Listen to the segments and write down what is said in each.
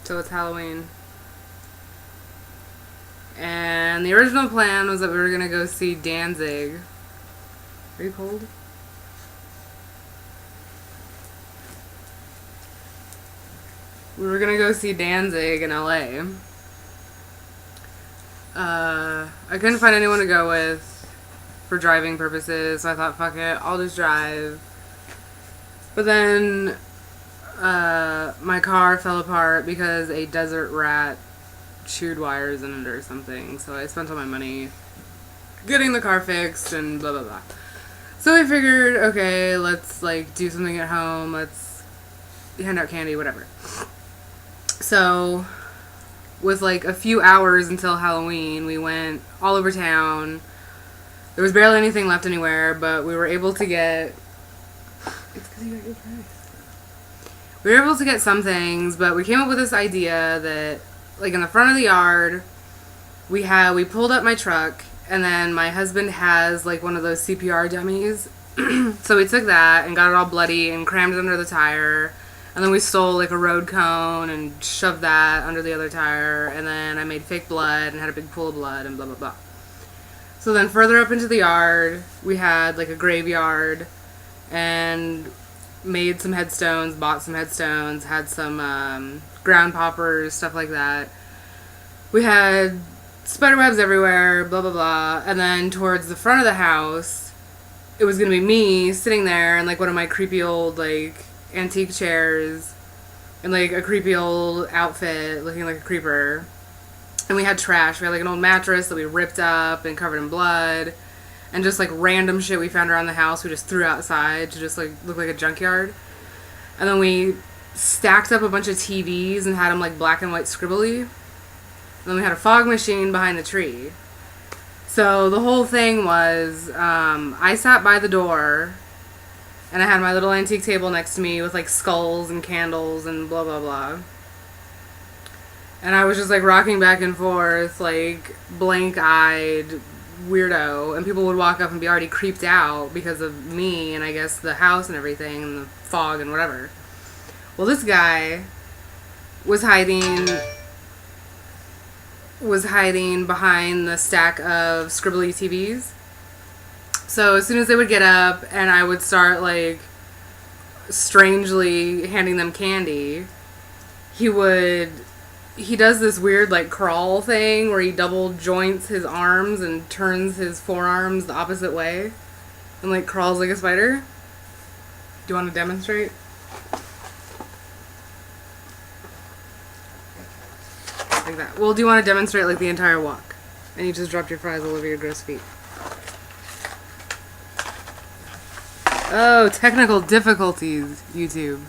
So it's Halloween. And the original plan was that we were going to go see Danzig. Are you cold? We were going to go see Danzig in LA. I couldn't find anyone to go with for driving purposes, so I thought, fuck it, I'll just drive. But then my car fell apart because a desert rat chewed wires in it or something, so I spent all my money getting the car fixed and blah blah blah. So I figured, okay, let's like do something at home, let's hand out candy, whatever. So with like a few hours until Halloween, we went all over town. There was barely anything left anywhere, but we were able to get... It's because you got your price. We were able to get some things, but we came up with this idea that, like, in the front of the yard, we pulled up my truck, and then my husband has, like, one of those CPR dummies. So we took that and got it all bloody and crammed it under the tire. And then we stole, like, a road cone and shoved that under the other tire. And then I made fake blood and had a big pool of blood and blah, blah, blah. So then further up into the yard, we had, like, a graveyard and made some headstones, bought some headstones, had some ground poppers, stuff like that. We had spider webs everywhere, blah, blah, blah. And then towards the front of the house, it was going to be me sitting there in, like, one of my creepy old, like, antique chairs and like a creepy old outfit looking like a creeper. And we had trash. We had like an old mattress that we ripped up and covered in blood, and just like random shit we found around the house we just threw outside to just like look like a junkyard. And then we stacked up a bunch of TVs and had them like black and white scribbly. And then we had a fog machine behind the tree. So the whole thing was I sat by the door and I had my little antique table next to me with, like, skulls and candles and blah, blah, blah. And I was just, like, rocking back and forth, like, blank-eyed weirdo. And people would walk up and be already creeped out because of me and, I guess, the house and everything and the fog and whatever. Well, this guy was hiding behind the stack of scribbly TVs. So as soon as they would get up and I would start, like, strangely handing them candy, he does this weird, like, crawl thing where he double joints his arms and turns his forearms the opposite way and, like, crawls like a spider. Do you want to demonstrate? Like that. Well, do you want to demonstrate, like, the entire walk? And you just dropped your fries all over your gross feet. Oh, technical difficulties, YouTube.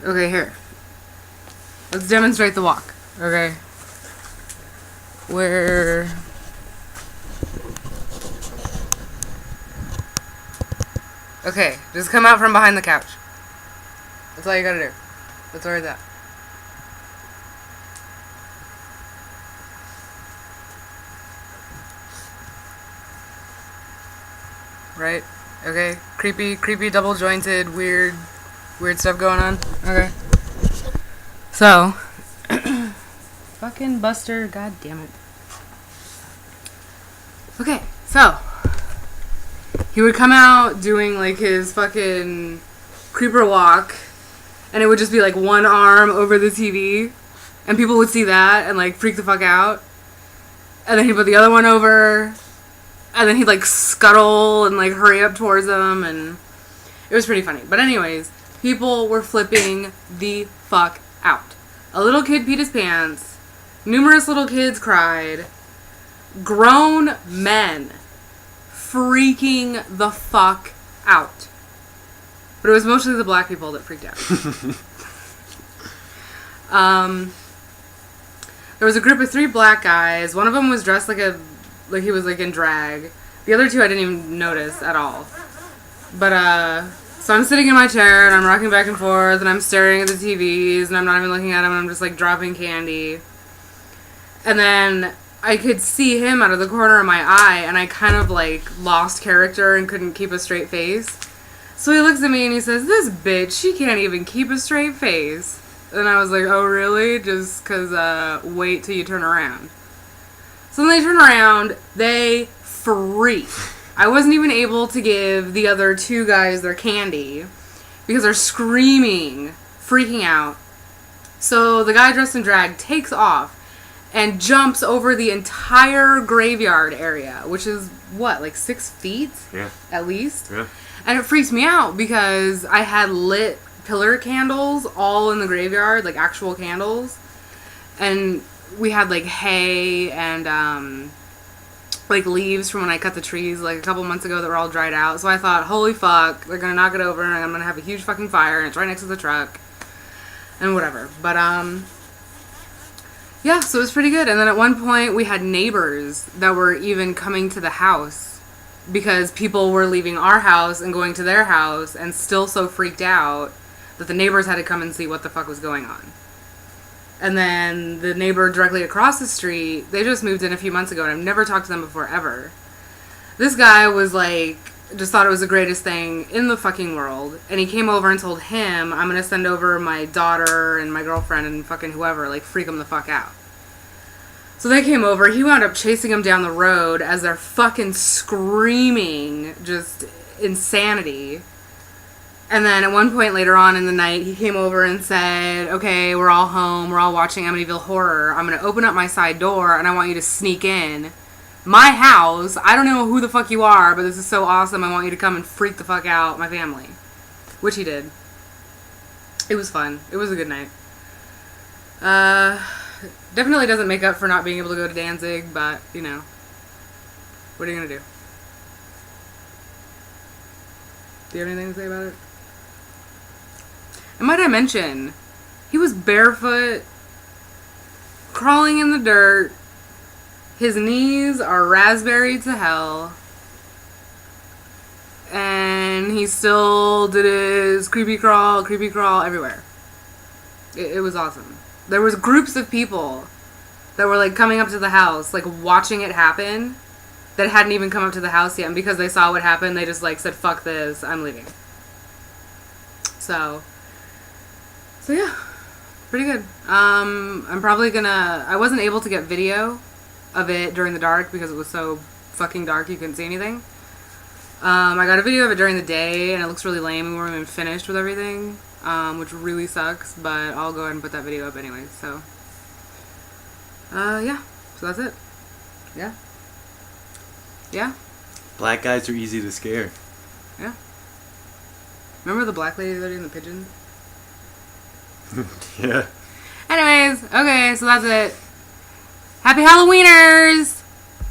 Okay, here. Let's demonstrate the walk, okay? Okay, just come out from behind the couch. That's all you gotta do. That's where it's at. Right? Okay. Creepy, double jointed, weird stuff going on. Okay. So, fucking Buster, god damn it. Okay, so, he would come out doing like his fucking creeper walk, and it would just be like one arm over the TV, and people would see that and like freak the fuck out. And then he'd put the other one over, and then he'd, like, scuttle and, like, hurry up towards them, and it was pretty funny. But anyways, people were flipping the fuck out. A little kid peed his pants. Numerous little kids cried. Grown men freaking the fuck out. But it was mostly the black people that freaked out. There was a group of 3 black guys. One of them was dressed like he was, like, in drag. The other 2 I didn't even notice at all. But, so I'm sitting in my chair, and I'm rocking back and forth, and I'm staring at the TVs, and I'm not even looking at them, and I'm just, like, dropping candy. And then I could see him out of the corner of my eye, and I kind of, like, lost character and couldn't keep a straight face. So he looks at me and he says, "This bitch, she can't even keep a straight face." And I was like, "Oh, really? Just because, wait till you turn around." So then they turn around, they freak. I wasn't even able to give the other two guys their candy because they're screaming, freaking out. So the guy dressed in drag takes off and jumps over the entire graveyard area, which is, what, like 6 feet? Yeah. At least? Yeah. And it freaks me out because I had lit pillar candles all in the graveyard, like actual candles. And we had like hay and like leaves from when I cut the trees like a couple months ago that were all dried out. So I thought, holy fuck, they're gonna knock it over and I'm gonna have a huge fucking fire and it's right next to the truck. And whatever. But yeah, so it was pretty good. And then at one point we had neighbors that were even coming to the house because people were leaving our house and going to their house and still so freaked out that the neighbors had to come and see what the fuck was going on. And then the neighbor directly across the street, they just moved in a few months ago and I've never talked to them before ever. This guy was like, just thought it was the greatest thing in the fucking world. And he came over and told him, I'm going to send over my daughter and my girlfriend and fucking whoever, like freak them the fuck out. So they came over. He wound up chasing them down the road as they're fucking screaming, just insanity. And then at one point later on in the night, he came over and said, okay, we're all home. We're all watching Amityville Horror. I'm going to open up my side door and I want you to sneak in my house. I don't know who the fuck you are, but this is so awesome. I want you to come and freak the fuck out my family. Which he did. It was fun. It was a good night. Definitely doesn't make up for not being able to go to Danzig, but, you know, what are you going to do? Do you have anything to say about it? And might I mention, he was barefoot, crawling in the dirt, his knees are raspberry to hell, and he still did his creepy crawl everywhere. It was awesome. There was groups of people that were like coming up to the house, like watching it happen, that hadn't even come up to the house yet, and because they saw what happened, they just like said, fuck this, I'm leaving. So yeah, pretty good. I'm probably gonna, I wasn't able to get video of it during the dark because it was so fucking dark you couldn't see anything. I got a video of it during the day and it looks really lame and we weren't even finished with everything, which really sucks, but I'll go ahead and put that video up anyway. So yeah, so that's it. Yeah. Black guys are easy to scare. Yeah. Remember the black lady that did in the pigeon? Yeah. Anyways, okay, so that's it. Happy Halloweeners!